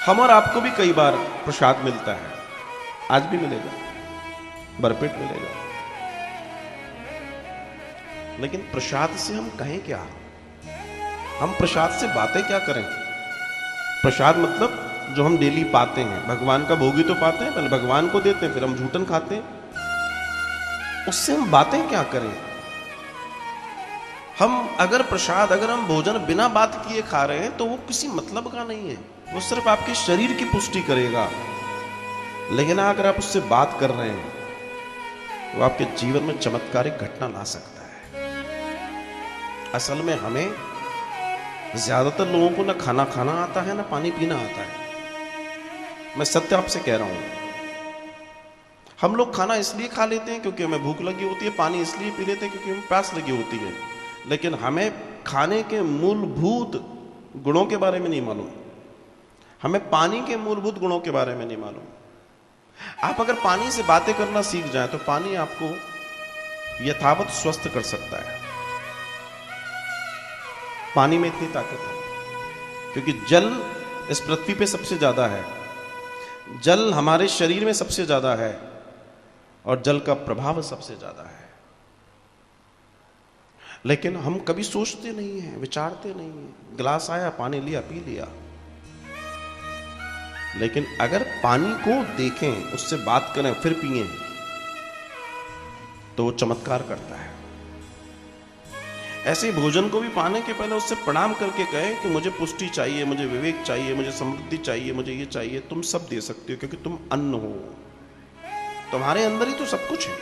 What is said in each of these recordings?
हम और आपको भी कई बार प्रसाद मिलता है, आज भी मिलेगा, भरपेट मिलेगा, लेकिन प्रसाद से हम कहें क्या? हम प्रसाद से बातें क्या करें? प्रसाद मतलब जो हम डेली पाते हैं, भगवान का भोग ही तो पाते हैं, पहले भगवान को देते हैं, फिर हम झूठन खाते हैं, उससे हम बातें क्या करें? हम अगर प्रसाद, अगर हम भोजन बिना बात किए खा रहे हैं तो वो किसी मतलब का नहीं है, वो सिर्फ आपके शरीर की पुष्टि करेगा। लेकिन अगर आप उससे बात कर रहे हैं वो आपके जीवन में चमत्कारिक घटना ला सकता है। असल में हमें, ज्यादातर लोगों को ना खाना खाना आता है ना पानी पीना आता है। मैं सत्य आपसे कह रहा हूं, हम लोग खाना इसलिए खा लेते हैं क्योंकि हमें भूख लगी होती है, पानी इसलिए पी लेते हैं क्योंकि हमें प्यास लगी होती है, लेकिन हमें खाने के मूलभूत गुणों के बारे में नहीं मालूम, हमें पानी के मूलभूत गुणों के बारे में नहीं मालूम। आप अगर पानी से बातें करना सीख जाएं तो पानी आपको यथावत स्वस्थ कर सकता है। पानी में इतनी ताकत है क्योंकि जल इस पृथ्वी पे सबसे ज्यादा है, जल हमारे शरीर में सबसे ज्यादा है और जल का प्रभाव सबसे ज्यादा है। लेकिन हम कभी सोचते नहीं हैं, विचारते नहीं हैं। गिलास आया, पानी लिया, पी लिया। लेकिन अगर पानी को देखें, उससे बात करें, फिर पिए, तो वो चमत्कार करता है। ऐसे भोजन को भी पाने के पहले उससे प्रणाम करके कहें कि मुझे पुष्टि चाहिए, मुझे विवेक चाहिए, मुझे समृद्धि चाहिए, मुझे ये चाहिए। तुम सब दे सकते हो क्योंकि तुम अन्न हो, तुम्हारे अंदर ही तो सब कुछ है।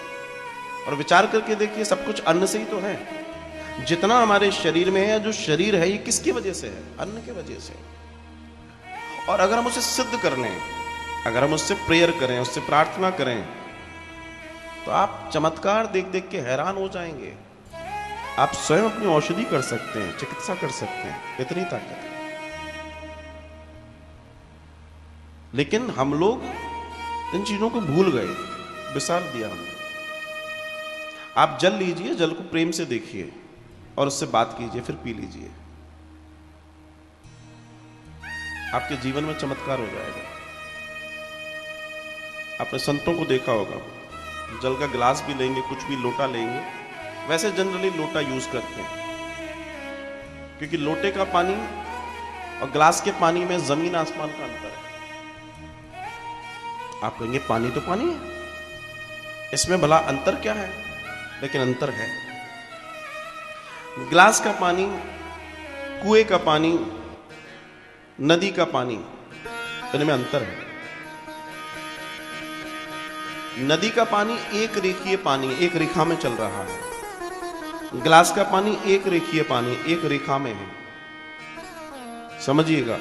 और विचार करके देखिए, सब कुछ अन्न से ही तो है। जितना हमारे शरीर में है, जो शरीर है, ये किसकी वजह से है? अन्न की वजह से। और अगर हम उसे सिद्ध कर लें, अगर हम उससे प्रेयर करें, उससे प्रार्थना करें, तो आप चमत्कार देख देख के हैरान हो जाएंगे। आप स्वयं अपनी औषधि कर सकते हैं, चिकित्सा कर सकते हैं, इतनी ताकत है। लेकिन हम लोग इन चीजों को भूल गए, विसार दिया हमने। आप जल लीजिए, जल को प्रेम से देखिए और उससे बात कीजिए, फिर पी लीजिए, आपके जीवन में चमत्कार हो जाएगा। आपने संतों को देखा होगा, जल का गिलास भी लेंगे, कुछ भी लोटा लेंगे, वैसे जनरली लोटा यूज करते हैं क्योंकि लोटे का पानी और गिलास के पानी में जमीन आसमान का अंतर है। आप कहेंगे पानी तो पानी है, इसमें भला अंतर क्या है? लेकिन अंतर है। गिलास का पानी, कुएं का पानी, नदी का पानी, इनमें अंतर है। नदी का पानी एक रेखीय पानी, एक रेखा में चल रहा है। गिलास का पानी एक रेखीय पानी, एक रेखा में है। समझिएगा।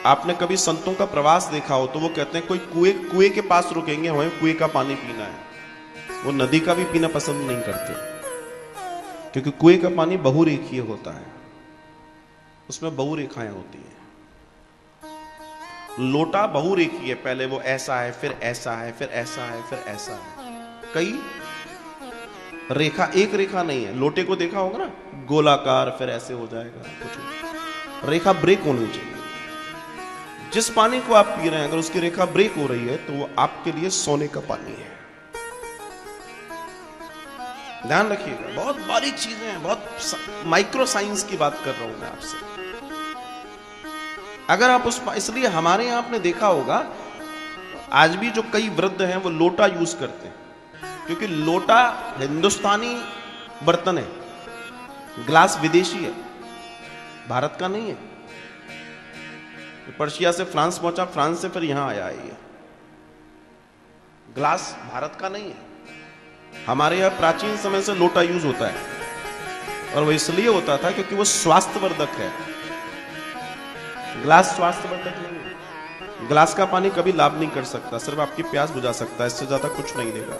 आपने कभी संतों का प्रवास देखा हो तो वो कहते हैं कोई कुएं के पास रुकेंगे, हमें कुएं का पानी पीना है। वो नदी का भी पीना पसंद नहीं करते क्योंकि कुएं का पानी बहुरेखीय होता है, उसमें बहुरेखाएं होती हैं। लोटा बहुरेखीय, पहले वो ऐसा है, फिर ऐसा है, फिर ऐसा है, फिर ऐसा है, कई रेखा, एक रेखा नहीं है। लोटे को देखा होगा ना, गोलाकार, फिर ऐसे हो जाएगा, कुछ रेखा ब्रेक होनी चाहिए। जिस पानी को आप पी रहे हैं, अगर उसकी रेखा ब्रेक हो रही है तो वो आपके लिए सोने का पानी है। ध्यान रखिएगा, बहुत बारीक चीजें हैं, बहुत माइक्रो साइंस की बात कर रहा हूं मैं आपसे। अगर आप इसलिए हमारे यहां आपने देखा होगा, आज भी जो कई वृद्ध हैं वो लोटा यूज करते हैं क्योंकि लोटा हिंदुस्तानी बर्तन है, ग्लास विदेशी है, भारत का नहीं है। पर्शिया से फ्रांस पहुंचा, फ्रांस से फिर यहां आया है। ये ग्लास भारत का नहीं है। हमारे यहां प्राचीन समय से लोटा यूज होता है और वो इसलिए होता था क्योंकि वो स्वास्थ्यवर्धक है। ग्लास स्वास्थ्यवर्धक नहीं है। ग्लास का पानी कभी लाभ नहीं कर सकता, सिर्फ आपकी प्यास बुझा सकता है, इससे ज्यादा कुछ नहीं देगा।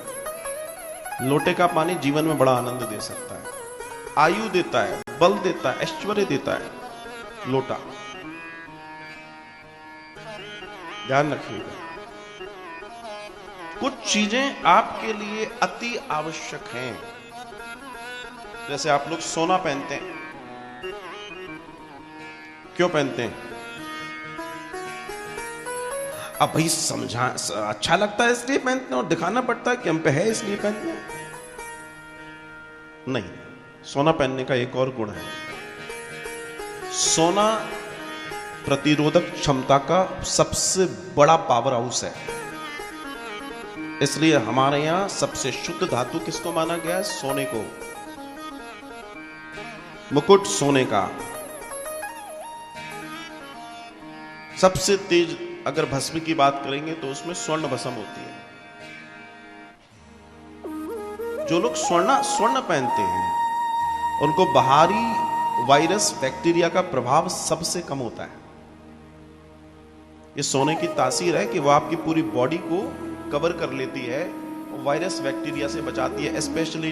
लोटे का पानी जीवन में बड़ा आनंद दे सकता है, आयु देता है, बल देता है, ऐश्वर्य देता है लोटा। ध्यान रखिएगा, कुछ चीजें आपके लिए अति आवश्यक हैं। जैसे आप लोग सोना पहनते हैं, क्यों पहनते हैं? अब भाई समझा, अच्छा लगता है इसलिए पहनते हैं और दिखाना पड़ता है कि हम पे है इसलिए पहनते हैं। नहीं, सोना पहनने का एक और गुण है। सोना प्रतिरोधक क्षमता का सबसे बड़ा पावर हाउस है। इसलिए हमारे यहां सबसे शुद्ध धातु किसको माना गया है? सोने को। मुकुट सोने का। सबसे तेज अगर भस्म की बात करेंगे तो उसमें स्वर्ण भस्म होती है। जो लोग स्वर्ण पहनते हैं उनको बाहरी वायरस बैक्टीरिया का प्रभाव सबसे कम होता है। ये सोने की तासीर है कि वो आपकी पूरी बॉडी को कवर कर लेती है, वायरस बैक्टीरिया से बचाती है, स्पेशली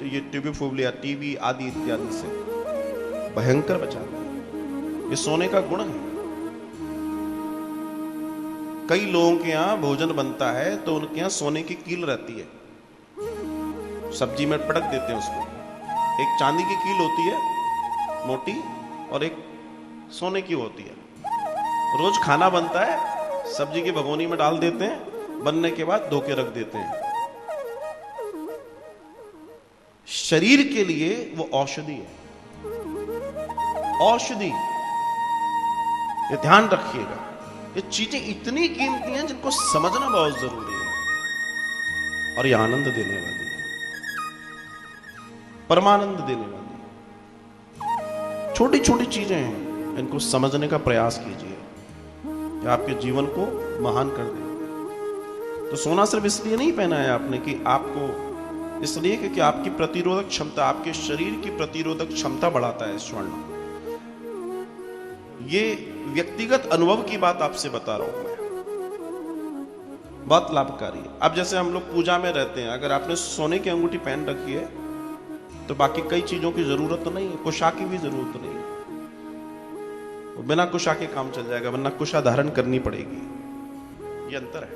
ये ट्यूबिफोबिया, टीबी आदि इत्यादि से भयंकर बचाती है। ये सोने का गुण है। कई लोगों के यहाँ भोजन बनता है तो उनके यहाँ सोने की कील रहती है, सब्जी में पटक देते हैं उसको। एक चांदी की कील होती है मोटी और एक सोने की होती है। रोज खाना बनता है, सब्जी की भगोनी में डाल देते हैं, बनने के बाद धो के रख देते हैं। शरीर के लिए वो औषधि है, औषधि। ये ध्यान रखिएगा, ये चीजें इतनी कीमती हैं जिनको समझना बहुत जरूरी है। और ये आनंद देने वाली है, परमानंद देने वाली है। छोटी छोटी चीजें हैं, इनको समझने का प्रयास कीजिए, ये आपके जीवन को महान कर देंगे। तो सोना सिर्फ इसलिए नहीं पहना है आपने कि आपको, इसलिए क्योंकि आपकी प्रतिरोधक क्षमता, आपके शरीर की प्रतिरोधक क्षमता बढ़ाता है स्वर्ण। ये व्यक्तिगत अनुभव की बात आपसे बता रहा हूं मैं, बहुत लाभकारी है। अब जैसे हम लोग पूजा में रहते हैं, अगर आपने सोने की अंगूठी पहन रखी है तो बाकी कई चीजों की जरूरत तो नहीं है, कुशा की भी जरूरत नहीं है। बिना कुशा के काम चल जाएगा, वरना कुशा धारण करनी पड़ेगी। ये अंतर है।